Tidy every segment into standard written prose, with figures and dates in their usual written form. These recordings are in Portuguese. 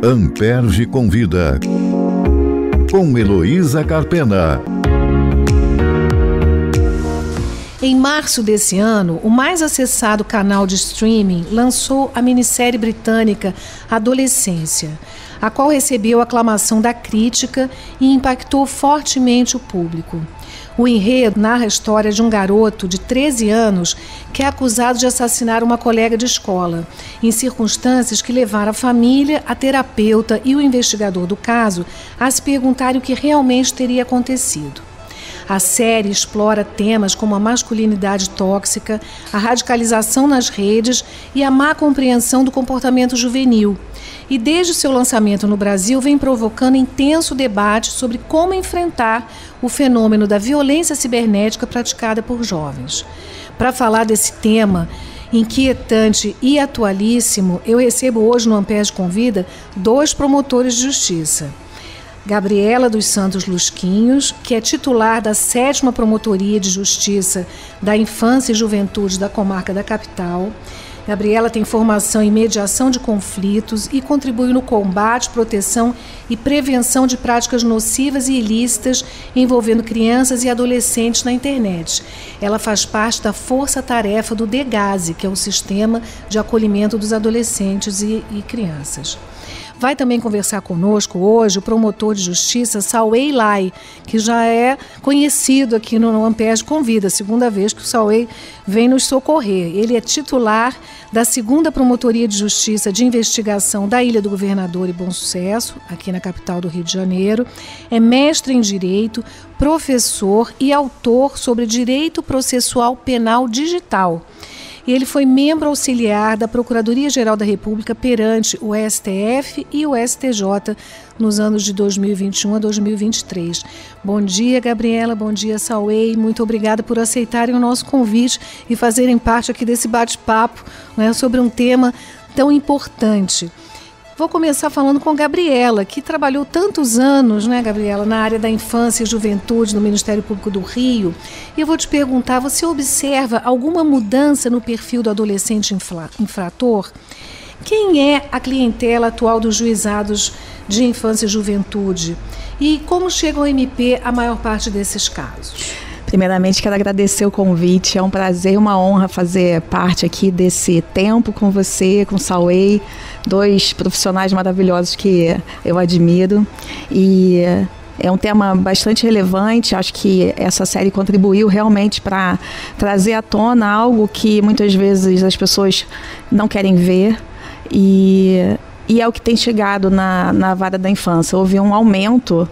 Amperge Convida, com Heloísa Carpena. Em março desse ano, o mais acessado canal de streaming lançou a minissérie britânica Adolescência, a qual recebeu a aclamação da crítica e impactou fortemente o público. O enredo narra a história de um garoto de 13 anos que é acusado de assassinar uma colega de escola, em circunstâncias que levaram a família, a terapeuta e o investigador do caso a se perguntarem o que realmente teria acontecido. A série explora temas como a masculinidade tóxica, a radicalização nas redes e a má compreensão do comportamento juvenil. E desde seu lançamento no Brasil vem provocando intenso debate sobre como enfrentar o fenômeno da violência cibernética praticada por jovens. Para falar desse tema inquietante e atualíssimo, eu recebo hoje no Amperge Convida 2 promotores de justiça. Gabriela dos Santos Lusquinhos, que é titular da 7ª Promotoria de Justiça da Infância e Juventude da Comarca da Capital. Gabriela tem formação em mediação de conflitos e contribui no combate, proteção e prevenção de práticas nocivas e ilícitas envolvendo crianças e adolescentes na internet. Ela faz parte da força-tarefa do DEGASE, que é o Sistema de Acolhimento dos Adolescentes e Crianças. Vai também conversar conosco hoje o promotor de justiça Sauei Lai, que já é conhecido aqui no Amperge Convida, a segunda vez que o Sauei vem nos socorrer. Ele é titular da 2ª Promotoria de Justiça de Investigação da Ilha do Governador e Bom Sucesso, aqui na capital do Rio de Janeiro. É mestre em Direito, professor e autor sobre Direito Processual Penal Digital. E ele foi membro auxiliar da Procuradoria-Geral da República perante o STF e o STJ nos anos de 2021 a 2023. Bom dia, Gabriela. Bom dia, Sauei. Muito obrigada por aceitarem o nosso convite e fazerem parte aqui desse bate-papo, né, sobre um tema tão importante. Vou começar falando com a Gabriela, que trabalhou tantos anos, né, Gabriela, na área da infância e juventude no Ministério Público do Rio. E eu vou te perguntar, você observa alguma mudança no perfil do adolescente infrator? Quem é a clientela atual dos juizados de infância e juventude? E como chega ao MP a maior parte desses casos? Primeiramente, quero agradecer o convite. É um prazer e uma honra fazer parte aqui desse tempo com você, com o Sauei, 2 profissionais maravilhosos que eu admiro. E é um tema bastante relevante. Acho que essa série contribuiu realmente para trazer à tona algo que muitas vezes as pessoas não querem ver. E é o que tem chegado na vara da infância. Houve um aumento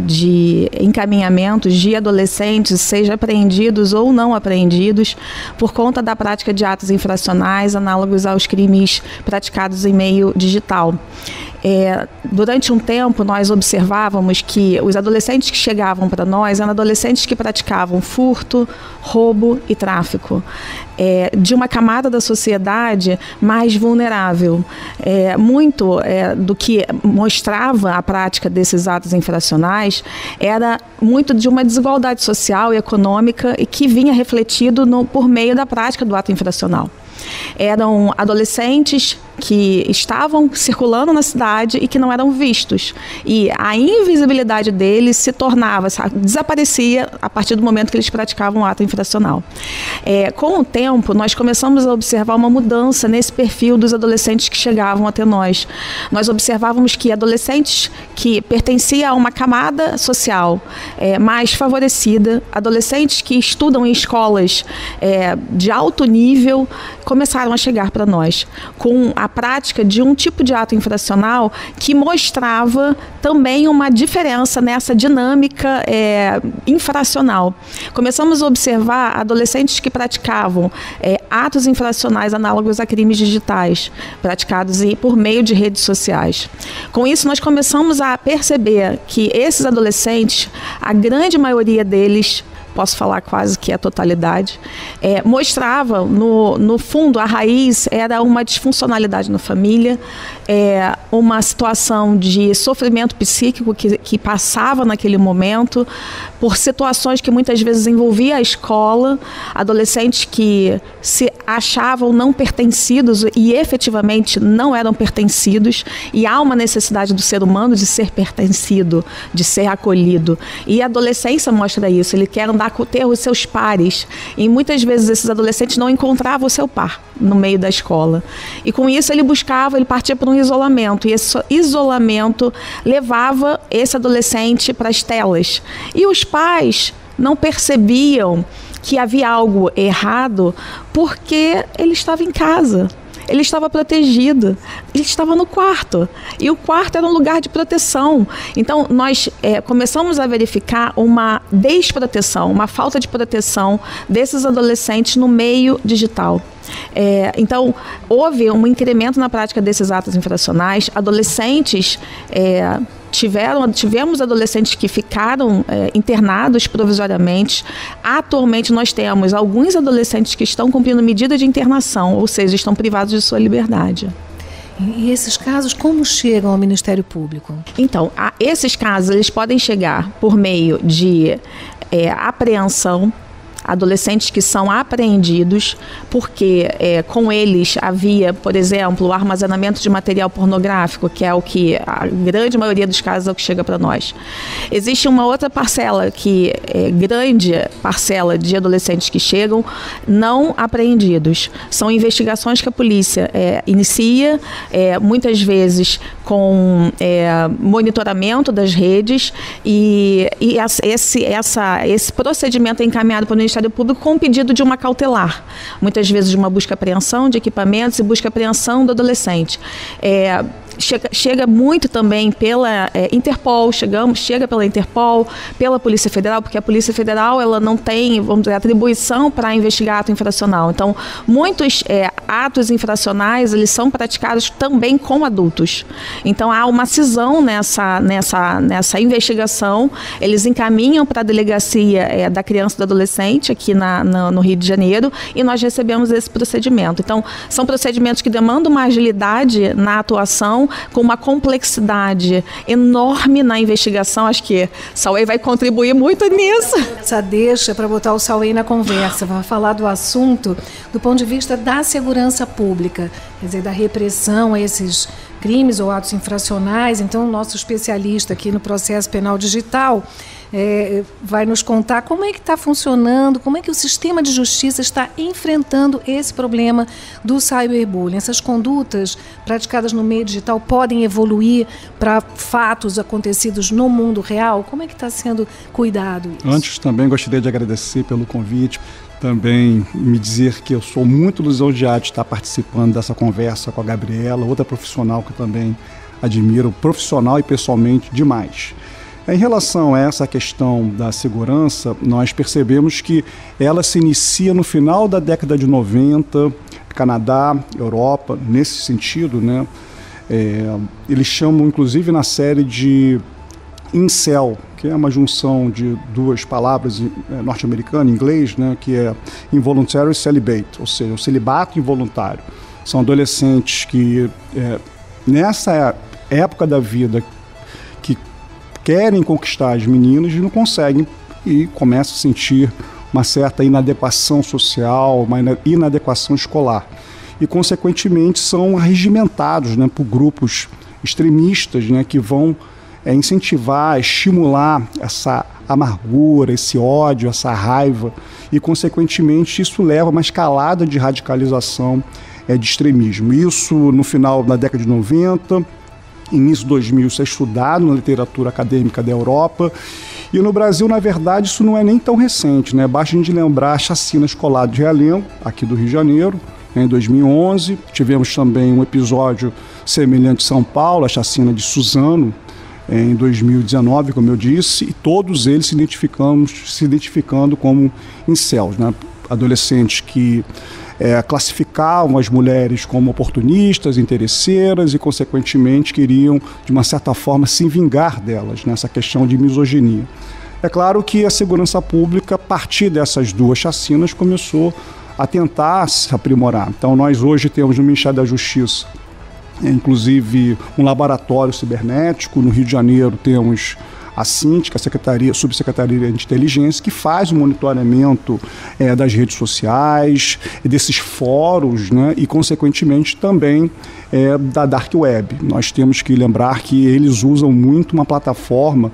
de encaminhamentos de adolescentes, seja apreendidos ou não apreendidos, por conta da prática de atos infracionais análogos aos crimes praticados em meio digital. Durante um tempo, nós observávamos que os adolescentes que chegavam para nós eram adolescentes que praticavam furto, roubo e tráfico. De uma camada da sociedade mais vulnerável. Muito do que mostrava a prática desses atos infracionais era muito de uma desigualdade social e econômica e que vinha refletido por meio da prática do ato infracional. Eram adolescentes que estavam circulando na cidade e que não eram vistos. E a invisibilidade deles desaparecia a partir do momento que eles praticavam o ato infracional. Com o tempo, nós começamos a observar uma mudança nesse perfil dos adolescentes que chegavam até nós. Nós observávamos que adolescentes que pertenciam a uma camada social mais favorecida, adolescentes que estudam em escolas de alto nível, começaram a chegar para nós com a prática de um tipo de ato infracional que mostrava também uma diferença nessa dinâmica infracional. Começamos a observar adolescentes que praticavam atos infracionais análogos a crimes digitais, praticados por meio de redes sociais. Com isso, nós começamos a perceber que esses adolescentes, a grande maioria deles, posso falar quase que a totalidade, mostrava, no fundo, a raiz era uma disfuncionalidade na família, uma situação de sofrimento psíquico que passava naquele momento, por situações que muitas vezes envolvia a escola, adolescentes que se achavam não pertencidos e efetivamente não eram pertencidos, e há uma necessidade do ser humano de ser pertencido, de ser acolhido. E a adolescência mostra isso, ele quer andar ter os seus pares, e muitas vezes esses adolescentes não encontravam o seu par no meio da escola. E com isso ele partia para um isolamento, e esse isolamento levava esse adolescente para as telas. E os pais não percebiam que havia algo errado porque ele estava em casa. Ele estava protegido, ele estava no quarto, e o quarto era um lugar de proteção. Então, nós começamos a verificar uma desproteção, uma falta de proteção desses adolescentes no meio digital. Então, houve um incremento na prática desses atos infracionais. Adolescentes tivemos adolescentes que ficaram internados provisoriamente. Atualmente nós temos alguns adolescentes que estão cumprindo medida de internação, ou seja, estão privados de sua liberdade. E esses casos como chegam ao Ministério Público? Então, esses casos eles podem chegar por meio de apreensão, adolescentes que são apreendidos porque com eles havia, por exemplo, o armazenamento de material pornográfico, que é o que a grande maioria dos casos é o que chega para nós. Existe uma outra parcela, grande parcela de adolescentes que chegam não apreendidos. São investigações que a polícia inicia, muitas vezes com monitoramento das redes, e esse procedimento é encaminhado para o Ministério Público com pedido de uma cautelar, muitas vezes de uma busca-apreensão de equipamentos e busca-apreensão do adolescente. Chega muito também pela Interpol, chega pela Interpol, pela Polícia Federal, porque a Polícia Federal ela não tem, vamos dizer, atribuição para investigar ato infracional. Então, muitos atos infracionais eles são praticados também com adultos. Então, há uma cisão nessa investigação. Eles encaminham para a delegacia da criança e do adolescente aqui no Rio de Janeiro, e nós recebemos esse procedimento. Então, são procedimentos que demandam uma agilidade na atuação, com uma complexidade enorme na investigação. Acho que Sauei vai contribuir muito nisso. Essa deixa para botar o Sauei na conversa, vai falar do assunto do ponto de vista da segurança pública, quer dizer, da repressão a esses crimes ou atos infracionais. Então, o nosso especialista aqui no processo penal digital vai nos contar como é que está funcionando, como é que o sistema de justiça está enfrentando esse problema do cyberbullying. Essas condutas praticadas no meio digital podem evoluir para fatos acontecidos no mundo real? Como é que está sendo cuidado isso? Antes, também gostaria de agradecer pelo convite, também me dizer que eu sou muito lisonjeado de estar participando dessa conversa com a Gabriela, outra profissional que eu também admiro, profissional e pessoalmente demais. Em relação a essa questão da segurança, nós percebemos que ela se inicia no final da década de 90, Canadá, Europa, nesse sentido, né? Eles chamam, inclusive, na série de incel, que é uma junção de duas palavras norte-americanas, em inglês, né? Que é involuntary celibate, ou seja, o celibato involuntário. São adolescentes que, nessa época da vida, que querem conquistar as meninas e não conseguem, e começam a sentir uma certa inadequação social, uma inadequação escolar. E, consequentemente, são arregimentados, né, por grupos extremistas, né, que vão incentivar, estimular essa amargura, esse ódio, essa raiva, e, consequentemente, isso leva a uma escalada de radicalização de extremismo. Isso, no final da década de 90, início de 2000, isso é estudado na literatura acadêmica da Europa, e no Brasil, na verdade, isso não é nem tão recente, né? Basta a gente lembrar a chacina escolar de Realengo, aqui do Rio de Janeiro, em 2011. Tivemos também um episódio semelhante em São Paulo, a chacina de Suzano, em 2019, como eu disse, e todos eles se identificando como incels, né? Adolescentes que classificavam as mulheres como oportunistas, interesseiras e, consequentemente, queriam, de uma certa forma, se vingar delas, nessa questão de misoginia. É claro que a segurança pública, a partir dessas 2 chacinas, começou a tentar se aprimorar. Então, nós hoje temos no Ministério da Justiça, inclusive, um laboratório cibernético. No Rio de Janeiro temos a Síndica, a Subsecretaria de Inteligência, que faz o monitoramento das redes sociais, desses fóruns, né, e, consequentemente, também da Dark Web. Nós temos que lembrar que eles usam muito uma plataforma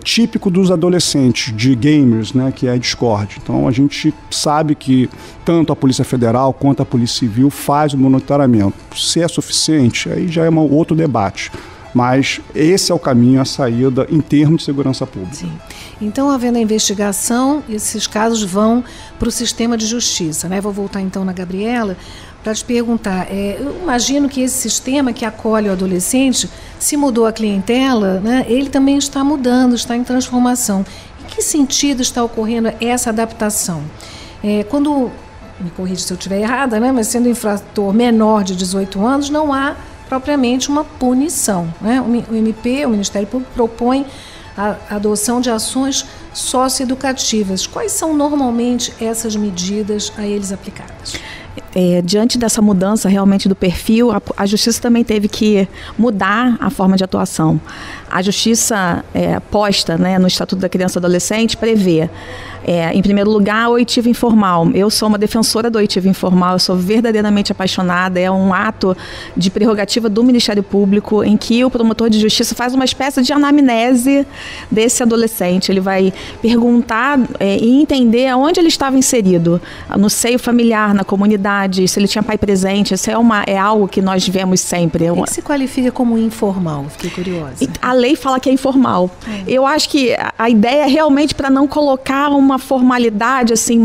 típico dos adolescentes, de gamers, né, que é a Discord. Então, a gente sabe que tanto a Polícia Federal quanto a Polícia Civil faz o monitoramento. Se é suficiente, aí já é outro debate. Mas esse é o caminho, a saída em termos de segurança pública. Sim. Então, havendo a investigação, esses casos vão para o sistema de justiça, né? Vou voltar então na Gabriela para te perguntar. Eu imagino que esse sistema que acolhe o adolescente, se mudou a clientela, né? Ele também está mudando, está em transformação. Em que sentido está ocorrendo essa adaptação? Quando, me corrija se eu estiver errada, né? Mas sendo infrator menor de 18 anos, não há propriamente uma punição, né? O MP, o Ministério Público, propõe a adoção de ações socioeducativas. Quais são normalmente essas medidas a eles aplicadas? Diante dessa mudança realmente do perfil, a Justiça também teve que mudar a forma de atuação. A Justiça posta, né, no Estatuto da Criança e Adolescente prevê, em primeiro lugar, o oitivo informal. Eu sou uma defensora do oitivo informal, eu sou verdadeiramente apaixonada, é um ato de prerrogativa do Ministério Público em que o promotor de justiça faz uma espécie de anamnese desse adolescente. Ele vai perguntar e entender aonde ele estava inserido, no seio familiar, na comunidade, se ele tinha pai presente. Isso é algo que nós vemos sempre. O que se qualifica como informal? Fiquei curiosa. A lei fala que é informal. Eu acho que a ideia é realmente para não colocar uma formalidade assim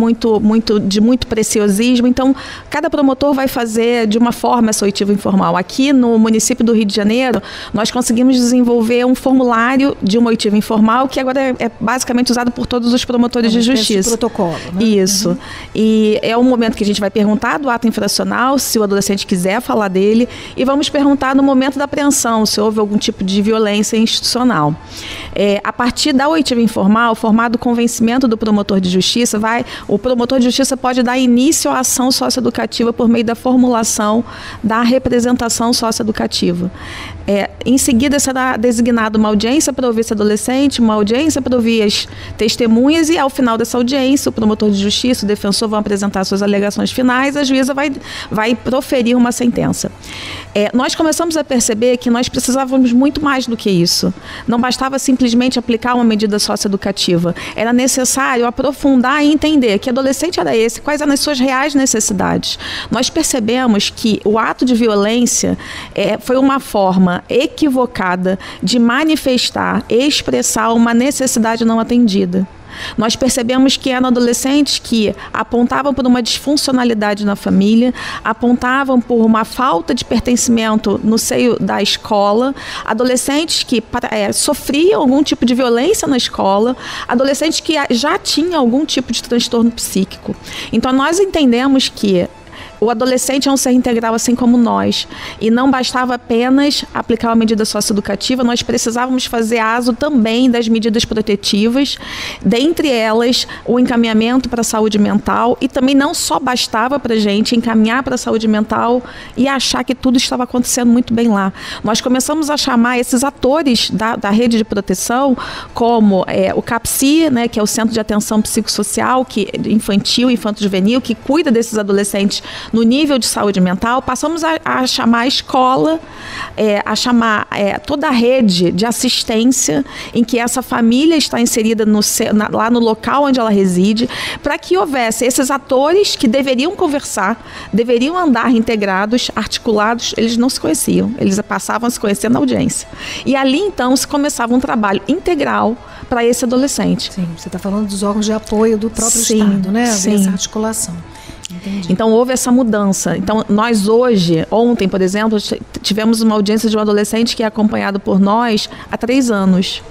de muito preciosismo. Então, cada promotor vai fazer de uma forma essa oitiva informal. Aqui no município do Rio de Janeiro, nós conseguimos desenvolver um formulário de uma oitiva informal que agora é basicamente usado por todos os promotores de justiça. De protocolo, né? Isso. Uhum. E é um momento que a gente vai perguntar do ato infracional, se o adolescente quiser falar dele, e vamos perguntar no momento da apreensão, se houve algum tipo de violência institucional. A partir da oitiva informal, formado o convencimento do promotor de justiça, o promotor de justiça pode dar início à ação socioeducativa por meio da formulação da representação socioeducativa. Em seguida, será designada uma audiência para ouvir esse adolescente, uma audiência para ouvir as testemunhas, e ao final dessa audiência, o promotor de justiça, o defensor vão apresentar suas alegações finais, a juíza vai proferir uma sentença. Nós começamos a perceber que nós precisávamos muito mais do que isso. Não bastava simplesmente aplicar uma medida socioeducativa. Era necessário aprofundar e entender que adolescente era esse, quais eram as suas reais necessidades. Nós percebemos que o ato de violência foi uma forma equivocada de manifestar e expressar uma necessidade não atendida. Nós percebemos que eram adolescentes que apontavam por uma disfuncionalidade na família, apontavam por uma falta de pertencimento no seio da escola, adolescentes que sofriam algum tipo de violência na escola, adolescentes que já tinham algum tipo de transtorno psíquico. Então nós entendemos que o adolescente é um ser integral assim como nós, e não bastava apenas aplicar uma medida socioeducativa, nós precisávamos fazer aso também das medidas protetivas, dentre elas o encaminhamento para a saúde mental, e também não só bastava para a gente encaminhar para a saúde mental e achar que tudo estava acontecendo muito bem lá. Nós começamos a chamar esses atores da rede de proteção, como o CAPSI, né, que é o Centro de Atenção Psicossocial Infantil, Infanto-Juvenil, que cuida desses adolescentes no nível de saúde mental. Passamos a chamar a escola, a chamar toda a rede de assistência em que essa família está inserida lá no local onde ela reside, para que houvesse esses atores que deveriam conversar, deveriam andar integrados, articulados. Eles não se conheciam, eles passavam a se conhecer na audiência. E ali, então, se começava um trabalho integral para esse adolescente. Sim, você está falando dos órgãos de apoio do próprio Estado, né? Sim. Essa articulação. Entendi. Então houve essa mudança. Então nós ontem, por exemplo, tivemos uma audiência de um adolescente que é acompanhado por nós há 3 anos.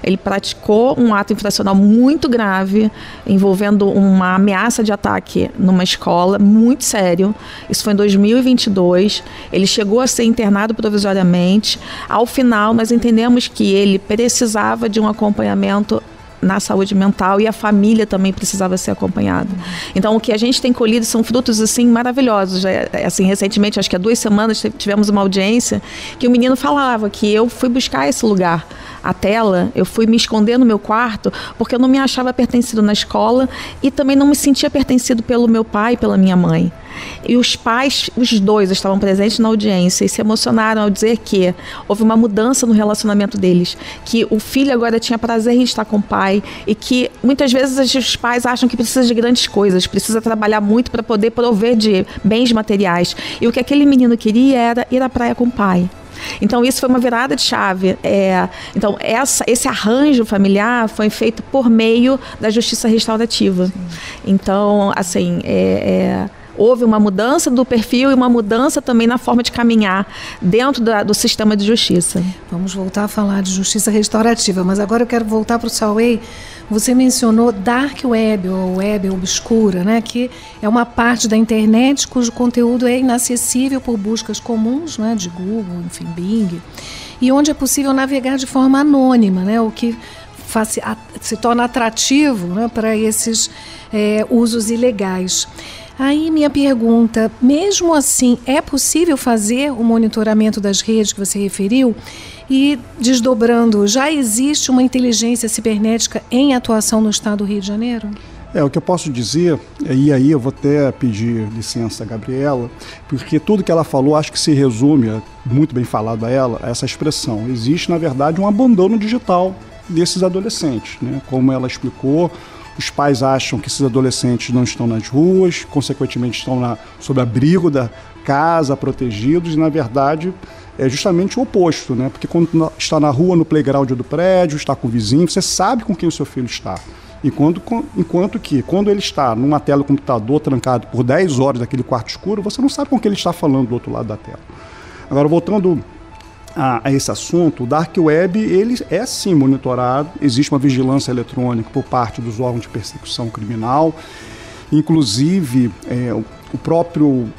Ele praticou um ato infracional muito grave, envolvendo uma ameaça de ataque numa escola, muito sério. Isso foi em 2022. Ele chegou a ser internado provisoriamente. Ao final, nós entendemos que ele precisava de um acompanhamento na saúde mental, e a família também precisava ser acompanhada. Então, o que a gente tem colhido são frutos, assim, maravilhosos. Assim, recentemente, acho que há 2 semanas, tivemos uma audiência que o menino falava que eu fui buscar esse lugar, a tela, eu fui me esconder no meu quarto porque eu não me achava pertencido na escola e também não me sentia pertencido pelo meu pai e pela minha mãe. E os pais, os dois, estavam presentes na audiência e se emocionaram ao dizer que houve uma mudança no relacionamento deles, que o filho agora tinha prazer em estar com o pai e que muitas vezes os pais acham que precisa de grandes coisas, precisa trabalhar muito para poder prover de bens materiais. E o que aquele menino queria era ir à praia com o pai. Então isso foi uma virada de chave. Então esse arranjo familiar foi feito por meio da justiça restaurativa. Então, assim, houve uma mudança do perfil e uma mudança também na forma de caminhar dentro do sistema de justiça. Vamos voltar a falar de justiça restaurativa, mas agora eu quero voltar para o Sauei. Você mencionou Dark Web, ou Web obscura, né, que é uma parte da internet cujo conteúdo é inacessível por buscas comuns, né, de Google, enfim, Bing, e onde é possível navegar de forma anônima, né, o que se torna atrativo, né, para esses usos ilegais. Aí minha pergunta, mesmo assim, é possível fazer o monitoramento das redes que você referiu? E desdobrando, já existe uma inteligência cibernética em atuação no estado do Rio de Janeiro? O que eu posso dizer, e aí eu vou até pedir licença a Gabriela, porque tudo que ela falou acho que se resume, muito bem falado a ela, a essa expressão. Existe, na verdade, um abandono digital desses adolescentes, né? Como ela explicou, os pais acham que esses adolescentes não estão nas ruas, consequentemente estão sob abrigo da casa, protegidos, e na verdade é justamente o oposto, né? Porque quando está na rua, no playground do prédio, está com o vizinho, você sabe com quem o seu filho está. Enquanto que, quando ele está numa tela do computador trancado por 10 horas naquele quarto escuro, você não sabe com quem ele está falando do outro lado da tela. Agora, voltando a esse assunto, o Dark Web, ele é sim monitorado, existe uma vigilância eletrônica por parte dos órgãos de persecução criminal, inclusive o próprio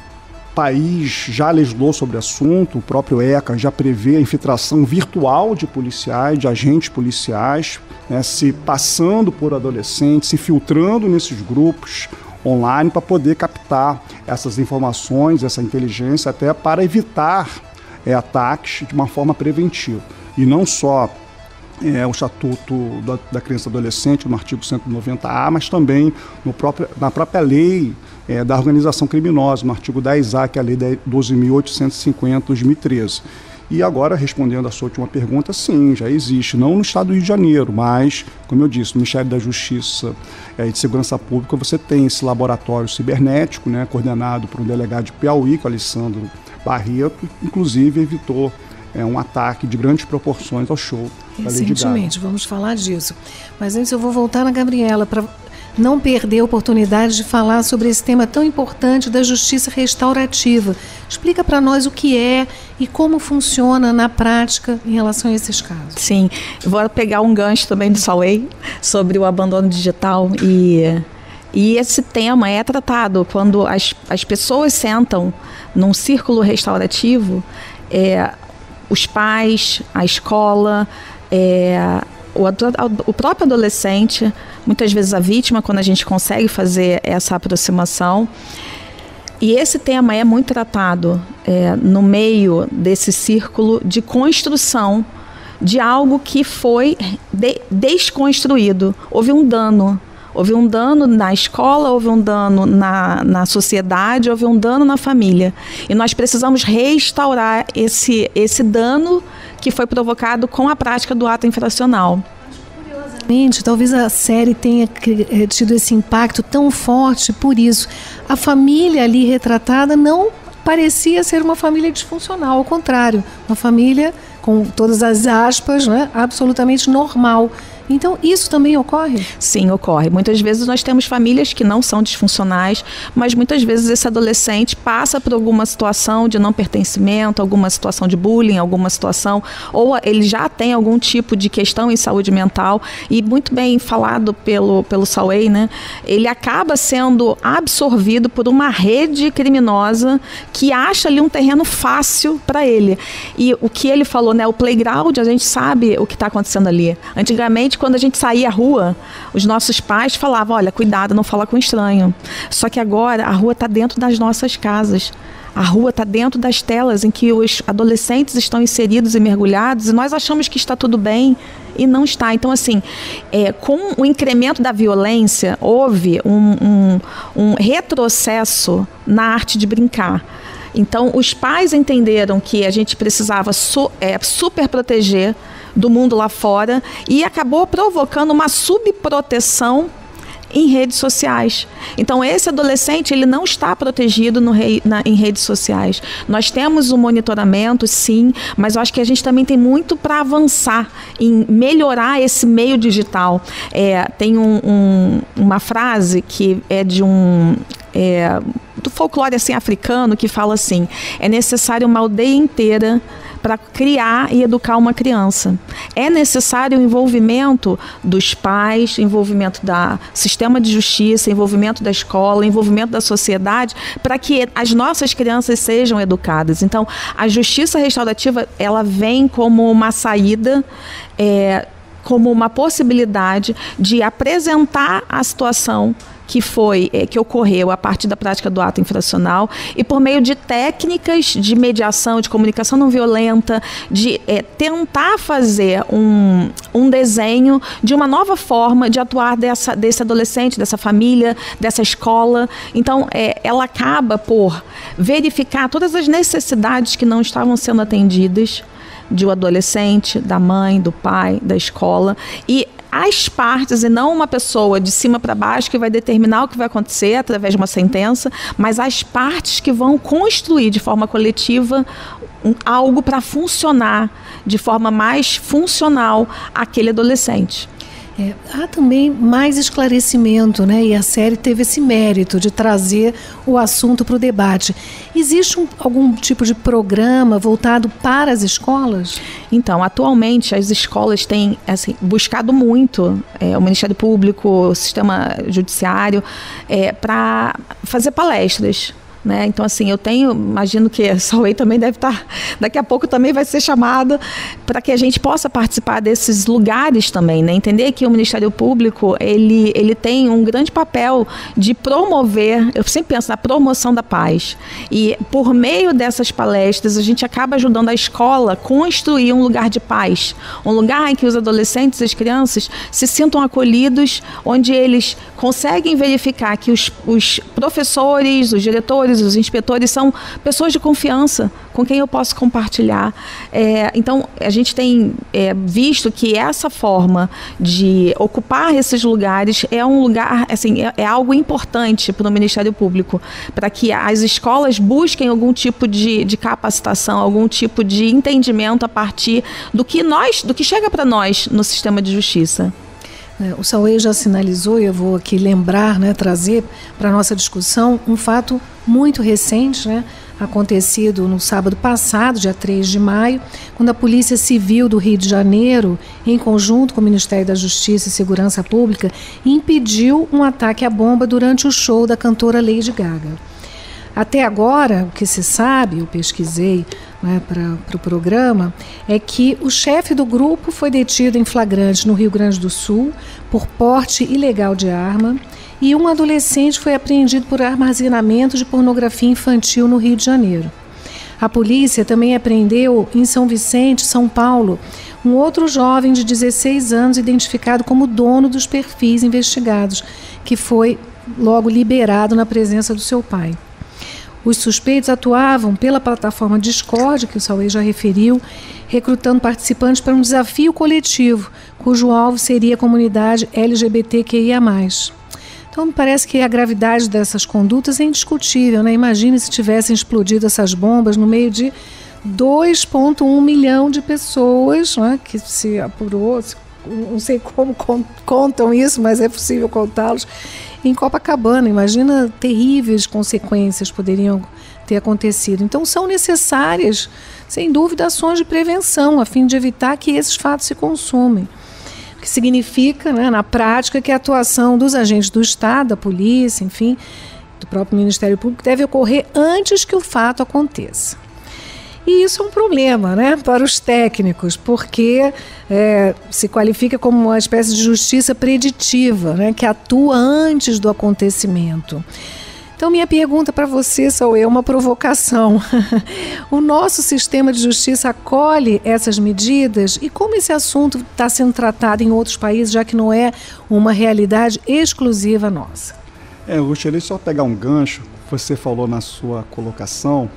país já legislou sobre o assunto, o próprio ECA já prevê a infiltração virtual de policiais, de agentes policiais, né, se passando por adolescentes, se filtrando nesses grupos online para poder captar essas informações, essa inteligência, até para evitar ataques de uma forma preventiva. E não só o Estatuto da Criança e do Adolescente, no artigo 190A, mas também na própria lei da organização criminosa, no artigo 10A, que é a lei 12.850, 2013. E agora, respondendo a sua última pergunta, sim, já existe, não no estado do Rio de Janeiro, mas, como eu disse, no Ministério da Justiça e de Segurança Pública, você tem esse laboratório cibernético, né, coordenado por um delegado de Piauí, que é o Alessandro Barreto, inclusive evitou um ataque de grandes proporções ao show da Lady Gaga. Recentemente, vamos falar disso. Mas antes eu vou voltar na Gabriela para não perder a oportunidade de falar sobre esse tema tão importante da justiça restaurativa. Explica para nós o que é e como funciona na prática em relação a esses casos. Sim, eu vou pegar um gancho também do Sauei sobre o abandono digital e esse tema é tratado quando as pessoas sentam num círculo restaurativo, os pais, a escola, o próprio adolescente, muitas vezes a vítima, quando a gente consegue fazer essa aproximação. E esse tema é muito tratado no meio desse círculo de construção de algo que foi desconstruído. Houve um dano na escola, houve um dano na sociedade, houve um dano na família. E nós precisamos restaurar esse dano que foi provocado com a prática do ato infracional. Curiosamente, talvez a série tenha tido esse impacto tão forte por isso. A família ali retratada não parecia ser uma família disfuncional, ao contrário, uma família, com todas as aspas, né, absolutamente normal. Então, isso também ocorre? Sim, ocorre. Muitas vezes nós temos famílias que não são disfuncionais, mas muitas vezes esse adolescente passa por alguma situação de não pertencimento, alguma situação de bullying, alguma situação, ou ele já tem algum tipo de questão em saúde mental, e muito bem falado pelo Sauei, né? Ele acaba sendo absorvido por uma rede criminosa que acha ali um terreno fácil para ele. E o que ele falou, né? O playground, a gente sabe o que está acontecendo ali. Antigamente, Antigamente, quando a gente saía à rua, os nossos pais falavam, olha, cuidado, não fala com estranho. Só que agora a rua está dentro das nossas casas. A rua está dentro das telas em que os adolescentes estão inseridos e mergulhados, e nós achamos que está tudo bem e não está. Então, assim, com o incremento da violência, houve um retrocesso na arte de brincar. Então, os pais entenderam que a gente precisava super proteger do mundo lá fora e acabou provocando uma subproteção em redes sociais. Então, esse adolescente, ele não está protegido em redes sociais. Nós temos um monitoramento, sim, mas eu acho que a gente também tem muito para avançar em melhorar esse meio digital. Tem uma frase que é de do folclore assim, africano, que fala assim: é necessário uma aldeia inteira para criar e educar uma criança. É necessário o envolvimento dos pais, envolvimento do sistema de justiça, envolvimento da escola, envolvimento da sociedade, para que as nossas crianças sejam educadas. Então, a justiça restaurativa, ela vem como uma saída, como uma possibilidade de apresentar a situação que ocorreu a partir da prática do ato infracional e por meio de técnicas de mediação, de comunicação não violenta, de tentar fazer um desenho de uma nova forma de atuar desse adolescente, dessa família, dessa escola. Então, ela acaba por verificar todas as necessidades que não estavam sendo atendidas de um adolescente, da mãe, do pai, da escola, e as partes, e não uma pessoa de cima para baixo que vai determinar o que vai acontecer através de uma sentença, mas as partes que vão construir de forma coletiva algo para funcionar de forma mais funcional aquele adolescente. Há também mais esclarecimento, né? E a série teve esse mérito de trazer o assunto para o debate. Existe algum tipo de programa voltado para as escolas? Então, atualmente as escolas têm buscado muito o Ministério Público, o sistema judiciário, para fazer palestras. Né? Então, assim, imagino que a Sauei também deve estar, daqui a pouco também vai ser chamada para que a gente possa participar desses lugares também, né? Entender que o Ministério Público, ele tem um grande papel de promover, eu sempre penso na promoção da paz, e por meio dessas palestras a gente acaba ajudando a escola a construir um lugar de paz, um lugar em que os adolescentes e as crianças se sintam acolhidos, onde eles conseguem verificar que os professores, os diretores, os inspetores são pessoas de confiança com quem eu posso compartilhar. Então, a gente tem visto que essa forma de ocupar esses lugares é um lugar, assim, é algo importante para o Ministério Público, para que as escolas busquem algum tipo de capacitação, algum tipo de entendimento a partir do que chega para nós no sistema de justiça. O Sauei já sinalizou, e eu vou aqui lembrar, né, trazer para a nossa discussão um fato muito recente, né, acontecido no sábado passado, dia 3 de maio, quando a Polícia Civil do Rio de Janeiro, em conjunto com o Ministério da Justiça e Segurança Pública, impediu um ataque à bomba durante o show da cantora Lady Gaga. Até agora, o que se sabe, eu pesquisei, né, para o programa, é que o chefe do grupo foi detido em flagrante no Rio Grande do Sul por porte ilegal de arma e um adolescente foi apreendido por armazenamento de pornografia infantil no Rio de Janeiro. A polícia também apreendeu em São Vicente, São Paulo, um outro jovem de 16 anos identificado como dono dos perfis investigados, que foi logo liberado na presença do seu pai. Os suspeitos atuavam pela plataforma Discord, que o Sauei já referiu, recrutando participantes para um desafio coletivo, cujo alvo seria a comunidade LGBTQIA+. Então, me parece que a gravidade dessas condutas é indiscutível, né? Imagine se tivessem explodido essas bombas no meio de 2,1 milhão de pessoas, né, que se apurou, não sei como contam isso, mas é possível contá-los, em Copacabana. Imagina terríveis consequências poderiam ter acontecido. Então são necessárias, sem dúvida, ações de prevenção, a fim de evitar que esses fatos se consumem. O que significa, né, na prática, que a atuação dos agentes do Estado, da polícia, enfim, do próprio Ministério Público, deve ocorrer antes que o fato aconteça. E isso é um problema, né, para os técnicos, porque se qualifica como uma espécie de justiça preditiva, né, que atua antes do acontecimento. Então, minha pergunta para você, Sauê, é uma provocação. O nosso sistema de justiça acolhe essas medidas? E como esse assunto está sendo tratado em outros países, já que não é uma realidade exclusiva nossa? Eu gostaria só de pegar um gancho, você falou na sua colocação,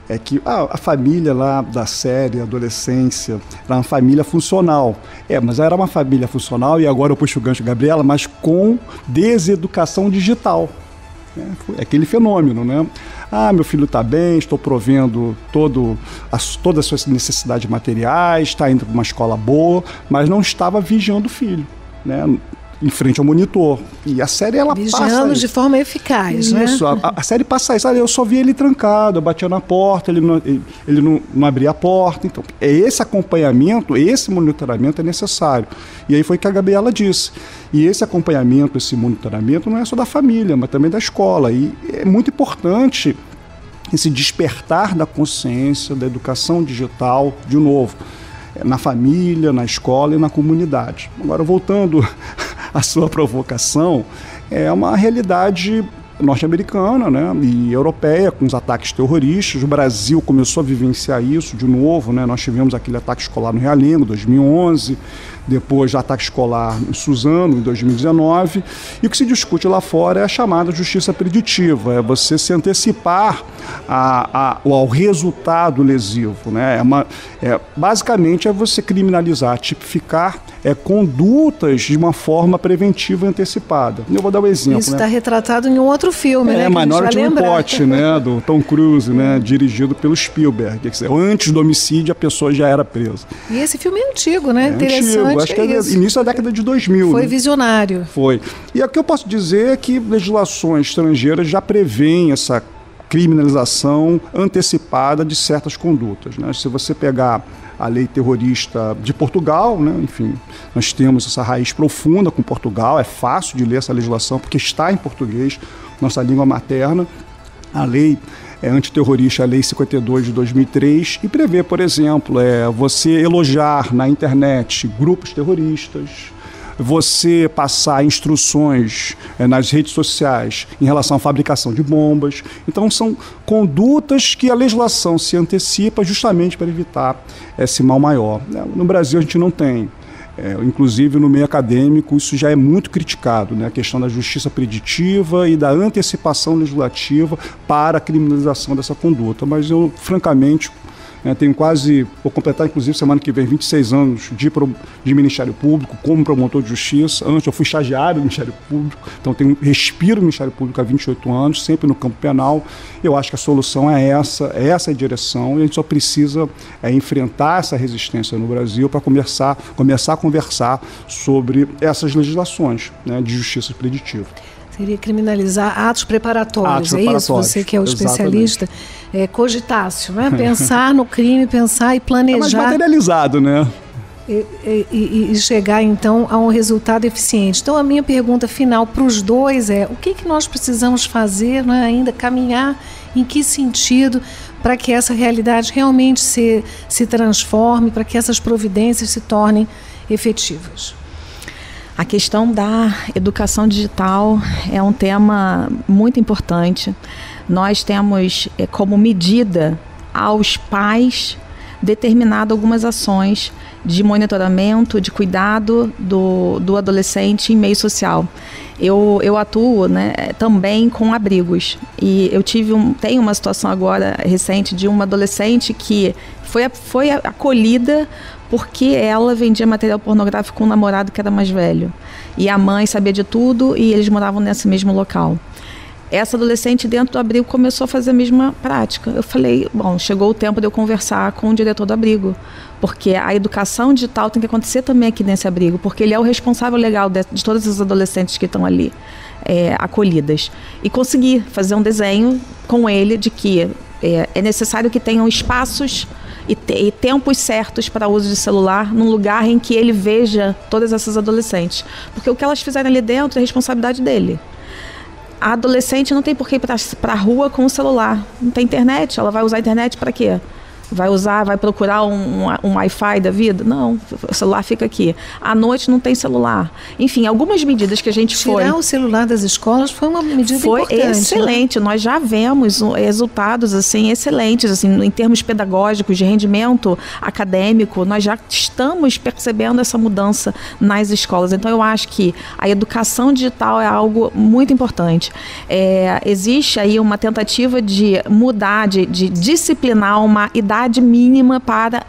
é que a família lá da série, adolescência, era uma família funcional. Mas era uma família funcional, e agora eu puxo o gancho, Gabriela, mas com deseducação digital. É aquele fenômeno, né? Meu filho está bem, estou provendo todas as suas necessidades materiais, está indo para uma escola boa, mas não estava vigiando o filho, né? Em frente ao monitor. E a série, ela vigiando passa... Vigiando de forma eficaz, né? Isso, a série passa isso. Eu só vi ele trancado, eu batia na porta, ele não abria a porta. Então, esse acompanhamento, esse monitoramento é necessário. E aí foi o que a Gabriela disse. E esse acompanhamento, esse monitoramento não é só da família, mas também da escola. E é muito importante esse despertar da consciência, da educação digital, de novo, na família, na escola e na comunidade. Agora, voltando à sua provocação, é uma realidade norte-americana, né, e europeia, com os ataques terroristas. O Brasil começou a vivenciar isso de novo, né? Nós tivemos aquele ataque escolar no Realengo, em 2011, depois ataque escolar em Suzano, em 2019, e o que se discute lá fora é a chamada justiça preditiva, é você se antecipar ao resultado lesivo, né? Basicamente é você criminalizar, tipificar condutas de uma forma preventiva e antecipada. Eu vou dar um exemplo. Isso está retratado em um outro filme, né? Minority Report, né, do Tom Cruise, né, dirigido pelo Spielberg. Quer dizer, antes do homicídio a pessoa já era presa. E esse filme é antigo, né? Interessante. Antigo. Acho que é início da década de 2000. Foi, né? Foi visionário. Foi. E o que eu posso dizer é que legislações estrangeiras já prevêem essa criminalização antecipada de certas condutas, né? Se você pegar a lei terrorista de Portugal, né? Enfim, nós temos essa raiz profunda com Portugal, é fácil de ler essa legislação porque está em português, nossa língua materna. A lei antiterrorista, a Lei 52 de 2003, e prevê, por exemplo, você elogiar na internet grupos terroristas, você passar instruções nas redes sociais em relação à fabricação de bombas. Então, são condutas que a legislação se antecipa justamente para evitar esse mal maior. No Brasil, a gente não tem. Inclusive, no meio acadêmico, isso já é muito criticado, né? A questão da justiça preditiva e da antecipação legislativa para a criminalização dessa conduta. Mas eu, francamente, tenho vou completar inclusive semana que vem 26 anos de Ministério Público como promotor de justiça. Antes eu fui estagiário do Ministério Público, então respiro o Ministério Público há 28 anos, sempre no campo penal. Eu acho que a solução é essa a direção, e a gente só precisa enfrentar essa resistência no Brasil para começar a conversar sobre essas legislações, né, de justiça preditiva. Seria criminalizar atos preparatórios, é isso? Você que é o especialista, cogitácio, né? Pensar no crime, pensar e planejar. É mais materializado, né? E chegar, então, a um resultado eficiente. Então, a minha pergunta final para os dois é: o que nós precisamos fazer, né, ainda caminhar, em que sentido, para que essa realidade realmente se transforme, para que essas providências se tornem efetivas? A questão da educação digital é um tema muito importante. Nós temos como medida aos pais determinado algumas ações de monitoramento, de cuidado do adolescente em meio social. Eu atuo, né, também com abrigos, e eu tenho uma situação agora recente de uma adolescente que foi acolhida porque ela vendia material pornográfico com um namorado que era mais velho. E a mãe sabia de tudo e eles moravam nesse mesmo local. Essa adolescente dentro do abrigo começou a fazer a mesma prática. Eu falei, chegou o tempo de eu conversar com o diretor do abrigo, porque a educação digital tem que acontecer também aqui nesse abrigo, porque ele é o responsável legal de todas as adolescentes que estão ali acolhidas. E consegui fazer um desenho com ele de que é necessário que tenham espaços e tempos certos para uso de celular num lugar em que ele veja todas essas adolescentes. Porque o que elas fizerem ali dentro é responsabilidade dele. A adolescente não tem por que ir para a rua com o celular. Não tem internet, ela vai usar a internet para quê? vai procurar um Wi-Fi da vida? Não, o celular fica aqui. À noite não tem celular. Enfim, algumas medidas que a gente Tirar o celular das escolas foi uma medida importante. Foi excelente. Nós já vemos resultados assim, excelentes assim, em termos pedagógicos, de rendimento acadêmico. Nós já estamos percebendo essa mudança nas escolas. Então, eu acho que a educação digital é algo muito importante. Existe aí uma tentativa de mudar, de disciplinar uma idade mínima para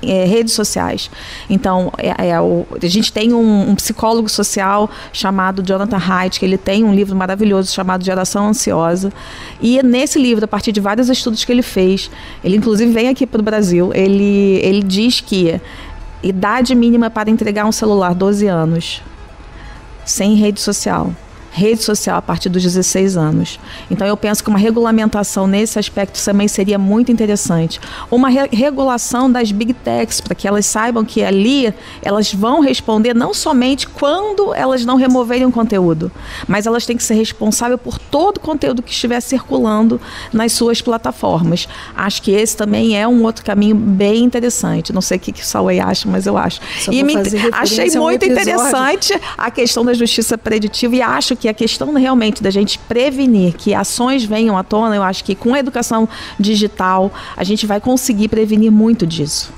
redes sociais. Então, a gente tem um psicólogo social chamado Jonathan Haidt, que ele tem um livro maravilhoso chamado Geração Ansiosa, e nesse livro, a partir de vários estudos que ele fez, ele inclusive vem aqui para o Brasil, ele diz que idade mínima para entregar um celular, 12 anos, sem rede social a partir dos 16 anos. Então, eu penso que uma regulamentação nesse aspecto também seria muito interessante. Uma regulação das Big Techs, para que elas saibam que ali elas vão responder não somente quando elas não removerem o conteúdo, mas elas têm que ser responsáveis por todo o conteúdo que estiver circulando nas suas plataformas. Acho que esse também é um outro caminho bem interessante. Não sei o que o Sauei acha, mas eu acho. E achei muito interessante a questão da justiça preditiva, e acho que a questão realmente da gente prevenir que ações venham à tona, eu acho que com a educação digital a gente vai conseguir prevenir muito disso.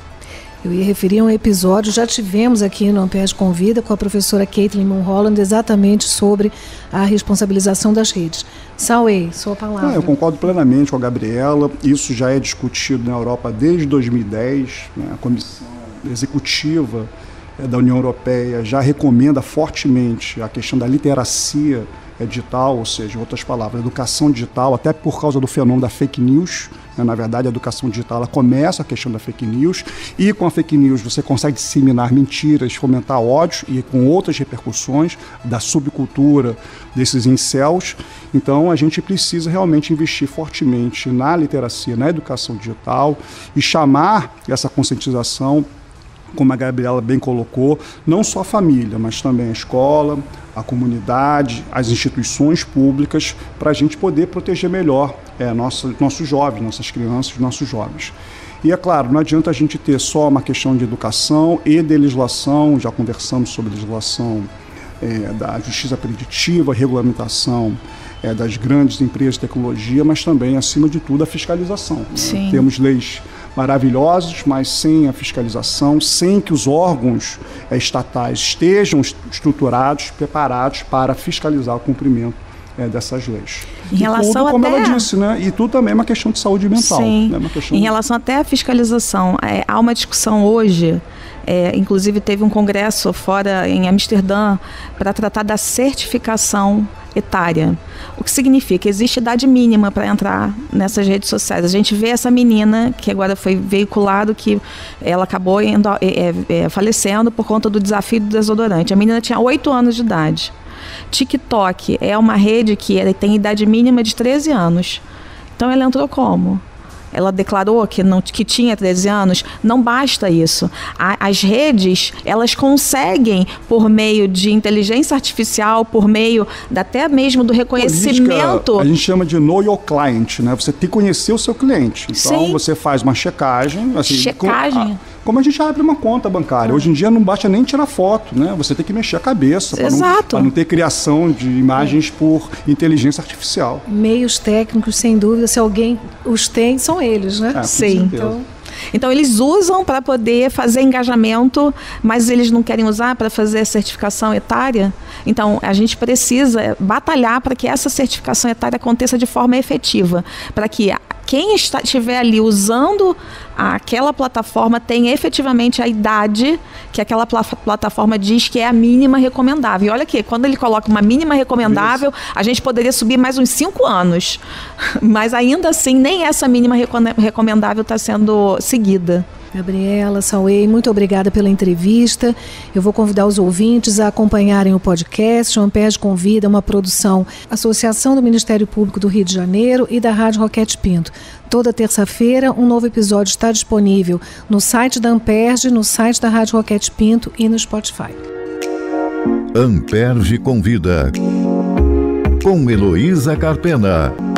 Eu ia referir a um episódio, já tivemos aqui no Ampere Convida com a professora Caitlin Mulholland exatamente sobre a responsabilização das redes. Sauei, sua palavra. Eu concordo plenamente com a Gabriela, isso já é discutido na Europa desde 2010, né? A Comissão Executiva da União Europeia já recomenda fortemente a questão da literacia digital, ou seja, em outras palavras, educação digital, até por causa do fenômeno da fake news. Na verdade, a educação digital ela começa a questão da fake news, e com a fake news você consegue disseminar mentiras, fomentar ódios, e com outras repercussões da subcultura desses incels. Então, a gente precisa realmente investir fortemente na literacia, na educação digital, e chamar essa conscientização, como a Gabriela bem colocou, não só a família, mas também a escola, a comunidade, as instituições públicas, para a gente poder proteger melhor nossos jovens, nossas crianças, nossos jovens. E é claro, não adianta a gente ter só uma questão de educação e de legislação, já conversamos sobre legislação da justiça preditiva, regulamentação das grandes empresas de tecnologia, mas também, acima de tudo, a fiscalização. Né? Temos leis maravilhosos, mas sem a fiscalização, sem que os órgãos estatais estejam estruturados, preparados para fiscalizar o cumprimento dessas leis. Em relação tudo, como até... ela disse, né? E tudo também é uma questão de saúde mental. Sim. Né? Uma questão em relação até à fiscalização, há uma discussão hoje, inclusive teve um congresso fora em Amsterdã para tratar da certificação etária. O que significa? Existe idade mínima para entrar nessas redes sociais. A gente vê essa menina, que agora foi veiculado, que ela acabou falecendo por conta do desafio do desodorante. A menina tinha 8 anos de idade. TikTok é uma rede que tem idade mínima de 13 anos. Então ela entrou como? Ela declarou que tinha 13 anos. Não basta isso. As redes, elas conseguem, por meio de inteligência artificial, por meio até mesmo do reconhecimento... A gente chama de know your client, né? Você tem que conhecer o seu cliente. Então, você faz uma checagem. Assim, checagem? Como a gente abre uma conta bancária. Hoje em dia não basta nem tirar foto, né? Você tem que mexer a cabeça para não ter criação de imagens por inteligência artificial. Meios técnicos, sem dúvida, se alguém os tem, são eles, né? Sim. Então eles usam para poder fazer engajamento, mas eles não querem usar para fazer a certificação etária. Então a gente precisa batalhar para que essa certificação etária aconteça de forma efetiva, para que quem estiver ali usando aquela plataforma tenha efetivamente a idade que aquela plataforma diz que é a mínima recomendável. E olha aqui, quando ele coloca uma mínima recomendável, a gente poderia subir mais uns 5 anos. Mas ainda assim, nem essa mínima recomendável está sendo seguida. Gabriela, Sauei, muito obrigada pela entrevista. Eu vou convidar os ouvintes a acompanharem o podcast. O Ampere Convida, uma produção Associação do Ministério Público do Rio de Janeiro e da Rádio Roquete Pinto. Toda terça-feira, um novo episódio está disponível no site da Ampere, no site da Rádio Roquete Pinto e no Spotify. Ampere Convida, com Heloísa Carpena.